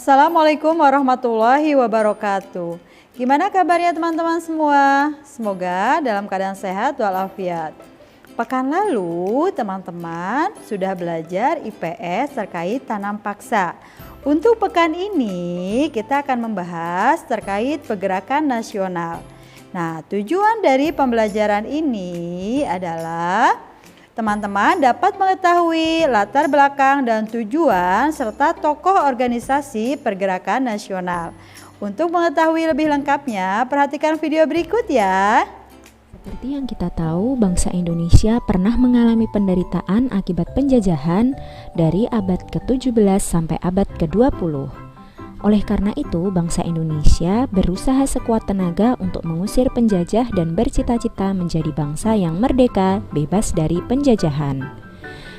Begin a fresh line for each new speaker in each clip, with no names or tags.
Assalamualaikum warahmatullahi wabarakatuh. Gimana kabarnya teman-teman semua? Semoga dalam keadaan sehat walafiat. Pekan lalu teman-teman sudah belajar IPS terkait tanam paksa. Untuk pekan ini kita akan membahas terkait pergerakan nasional. Nah, tujuan dari pembelajaran ini adalah teman-teman dapat mengetahui latar belakang dan tujuan serta tokoh organisasi pergerakan nasional. Untuk mengetahui lebih lengkapnya, perhatikan video berikut ya.
Seperti yang kita tahu, bangsa Indonesia pernah mengalami penderitaan akibat penjajahan dari abad ke-17 sampai abad ke-20. Oleh karena itu, bangsa Indonesia berusaha sekuat tenaga untuk mengusir penjajah dan bercita-cita menjadi bangsa yang merdeka, bebas dari penjajahan.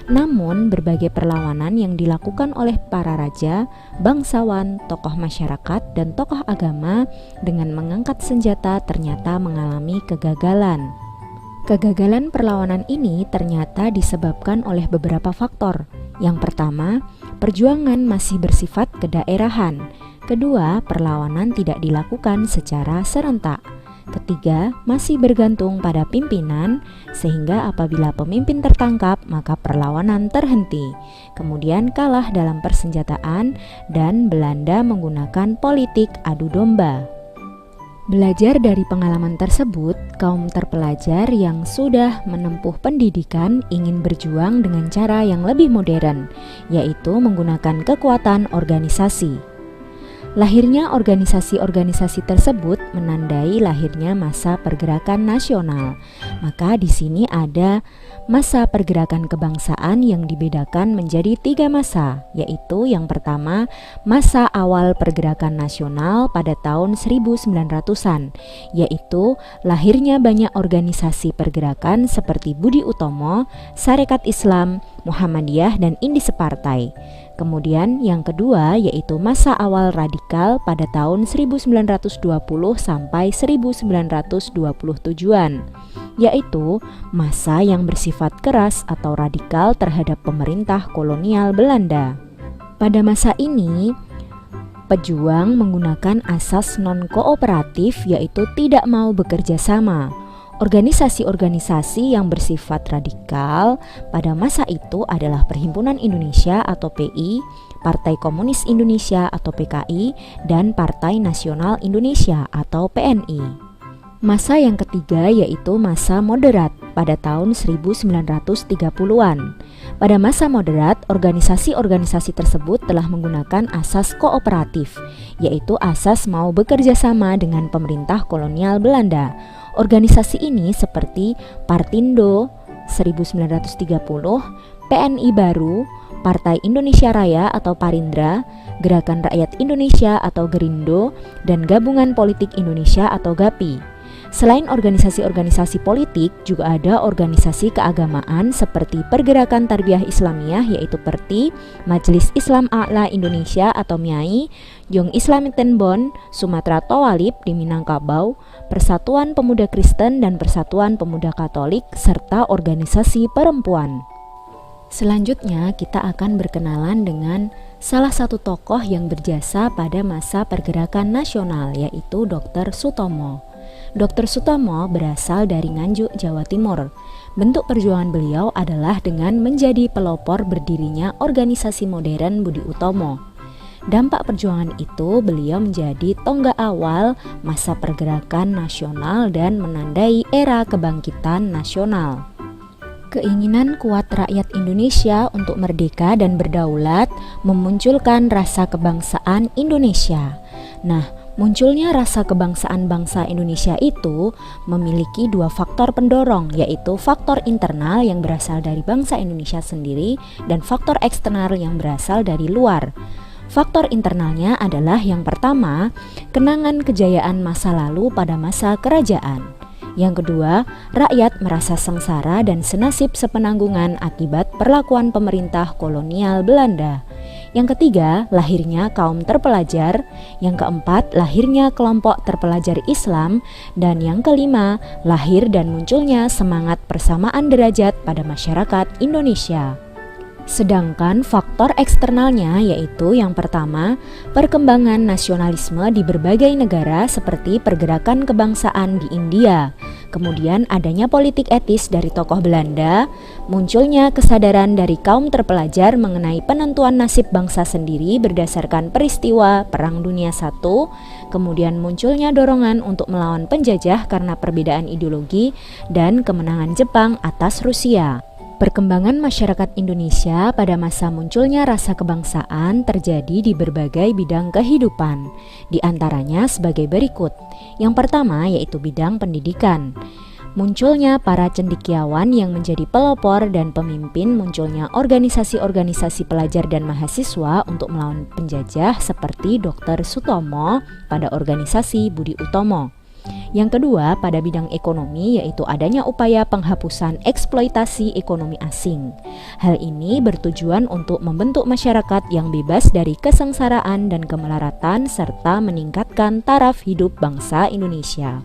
Namun, berbagai perlawanan yang dilakukan oleh para raja, bangsawan, tokoh masyarakat, dan tokoh agama dengan mengangkat senjata ternyata mengalami kegagalan. Kegagalan perlawanan ini ternyata disebabkan oleh beberapa faktor. Yang pertama, perjuangan masih bersifat kedaerahan. Kedua, perlawanan tidak dilakukan secara serentak. Ketiga, masih bergantung pada pimpinan, sehingga apabila pemimpin tertangkap, maka perlawanan terhenti. Kemudian kalah dalam persenjataan, dan Belanda menggunakan politik adu domba. Belajar dari pengalaman tersebut, kaum terpelajar yang sudah menempuh pendidikan ingin berjuang dengan cara yang lebih modern, yaitu menggunakan kekuatan organisasi. Lahirnya organisasi-organisasi tersebut menandai lahirnya masa pergerakan nasional. Maka di sini ada masa pergerakan kebangsaan yang dibedakan menjadi 3 masa, yaitu yang pertama masa awal pergerakan nasional pada tahun 1900-an, yaitu lahirnya banyak organisasi pergerakan seperti Budi Utomo, Sarekat Islam, Muhammadiyah, dan Indise Partai. Kemudian yang kedua yaitu masa awal radikal pada tahun 1920 sampai 1927-an, yaitu masa yang bersifat keras atau radikal terhadap pemerintah kolonial Belanda. Pada masa ini, pejuang menggunakan asas non-kooperatif, yaitu tidak mau bekerja sama. Organisasi-organisasi yang bersifat radikal pada masa itu adalah Perhimpunan Indonesia atau PI, Partai Komunis Indonesia atau PKI, dan Partai Nasional Indonesia atau PNI. Masa yang ketiga yaitu masa moderat pada tahun 1930-an. Pada masa moderat, organisasi-organisasi tersebut telah menggunakan asas kooperatif, yaitu asas mau bekerja sama dengan pemerintah kolonial Belanda. Organisasi ini seperti Partindo 1930, PNI Baru, Partai Indonesia Raya atau Parindra, Gerakan Rakyat Indonesia atau Gerindo, dan Gabungan Politik Indonesia atau GAPI. Selain organisasi-organisasi politik, juga ada organisasi keagamaan seperti Pergerakan Tarbiyah Islamiyah yaitu PERTI, Majelis Islam A'la Indonesia atau MIAI, Young Islamic Tenbon, Sumatera Tawalib di Minangkabau, Persatuan Pemuda Kristen dan Persatuan Pemuda Katolik, serta organisasi perempuan. Selanjutnya kita akan berkenalan dengan salah satu tokoh yang berjasa pada masa pergerakan nasional, yaitu Dr. Sutomo. Dr. Sutomo berasal dari Nganjuk, Jawa Timur. Bentuk perjuangan beliau adalah dengan menjadi pelopor berdirinya organisasi modern Budi Utomo. Dampak perjuangan itu, beliau menjadi tonggak awal masa pergerakan nasional dan menandai era kebangkitan nasional. Keinginan kuat rakyat Indonesia untuk merdeka dan berdaulat memunculkan rasa kebangsaan Indonesia. Nah, munculnya rasa kebangsaan bangsa Indonesia itu memiliki 2 faktor pendorong, yaitu faktor internal yang berasal dari bangsa Indonesia sendiri dan faktor eksternal yang berasal dari luar. Faktor internalnya adalah yang pertama, kenangan kejayaan masa lalu pada masa kerajaan. Yang kedua, rakyat merasa sengsara dan senasib sepenanggungan akibat perlakuan pemerintah kolonial Belanda. Yang ketiga, lahirnya kaum terpelajar. Yang keempat, lahirnya kelompok terpelajar Islam. Dan yang kelima, lahir dan munculnya semangat persamaan derajat pada masyarakat Indonesia. Sedangkan faktor eksternalnya yaitu yang pertama, perkembangan nasionalisme di berbagai negara seperti pergerakan kebangsaan di India, kemudian adanya politik etis dari tokoh Belanda, munculnya kesadaran dari kaum terpelajar mengenai penentuan nasib bangsa sendiri berdasarkan peristiwa Perang Dunia I, kemudian munculnya dorongan untuk melawan penjajah karena perbedaan ideologi, dan kemenangan Jepang atas Rusia. Perkembangan masyarakat Indonesia pada masa munculnya rasa kebangsaan terjadi di berbagai bidang kehidupan, di antaranya sebagai berikut. Yang pertama yaitu bidang pendidikan. Munculnya para cendekiawan yang menjadi pelopor dan pemimpin munculnya organisasi-organisasi pelajar dan mahasiswa untuk melawan penjajah seperti Dr. Sutomo pada organisasi Budi Utomo. Yang kedua, pada bidang ekonomi yaitu adanya upaya penghapusan eksploitasi ekonomi asing. Hal ini bertujuan untuk membentuk masyarakat yang bebas dari kesengsaraan dan kemelaratan serta meningkatkan taraf hidup bangsa Indonesia.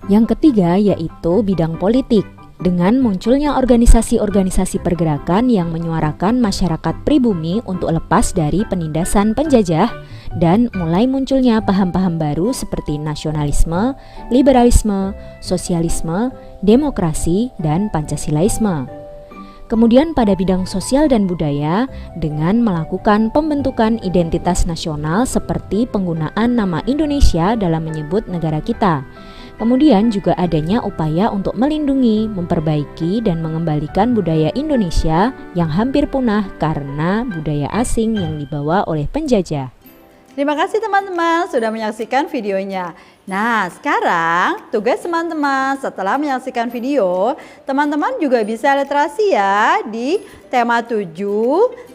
Yang ketiga yaitu bidang politik. Dengan munculnya organisasi-organisasi pergerakan yang menyuarakan masyarakat pribumi untuk lepas dari penindasan penjajah dan mulai munculnya paham-paham baru seperti nasionalisme, liberalisme, sosialisme, demokrasi, dan Pancasilaisme. Kemudian pada bidang sosial dan budaya dengan melakukan pembentukan identitas nasional seperti penggunaan nama Indonesia dalam menyebut negara kita. Kemudian juga adanya upaya untuk melindungi, memperbaiki, dan mengembalikan budaya Indonesia yang hampir punah karena budaya asing yang dibawa oleh penjajah.
Terima kasih teman-teman sudah menyaksikan videonya. Nah, sekarang tugas teman-teman setelah menyaksikan video, teman-teman juga bisa literasi ya di tema 7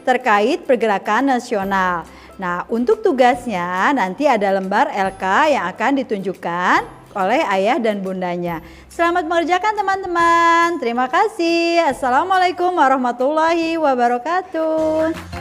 terkait pergerakan nasional. Nah, untuk tugasnya nanti ada lembar LK yang akan ditunjukkan oleh ayah dan bundanya. Selamat mengerjakan teman-teman. Terima kasih. Assalamualaikum warahmatullahi wabarakatuh.